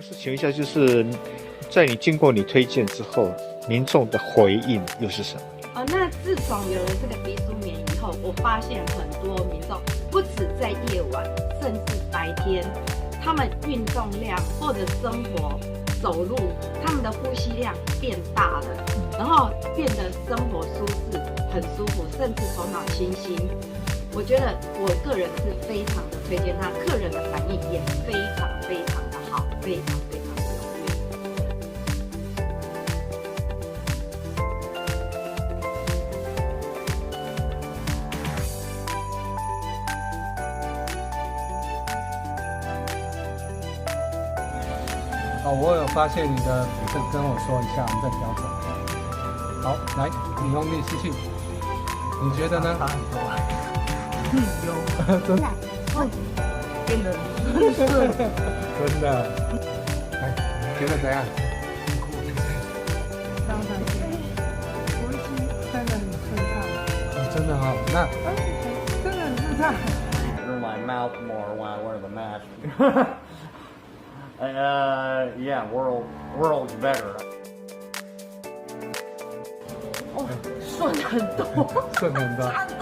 是请问一下，就是在你经过你推荐之后，民众的回应又是什么？那自从有了这个鼻舒眠以后，我发现很多民众不止在夜晚，甚至白天，他们运动量或者生活走路，他们的呼吸量变大了，然后变得生活舒适，很舒服，甚至头脑清新。我觉得我个人是非常的推荐他，客人的反应也非常非常的好，非常非常的踊跃。我有发现你的体质，跟我说一下，我们再调整。好，来，你用力吸气，你觉得呢？差很多。有，真的，变得很顺，真的。哎，觉得怎样？刚才呼吸真的很顺畅。真的哈，那真的很顺畅。Clear my mouth more when I wear the mask. Yeah, world's better. 顺很多，顺很多。差很多。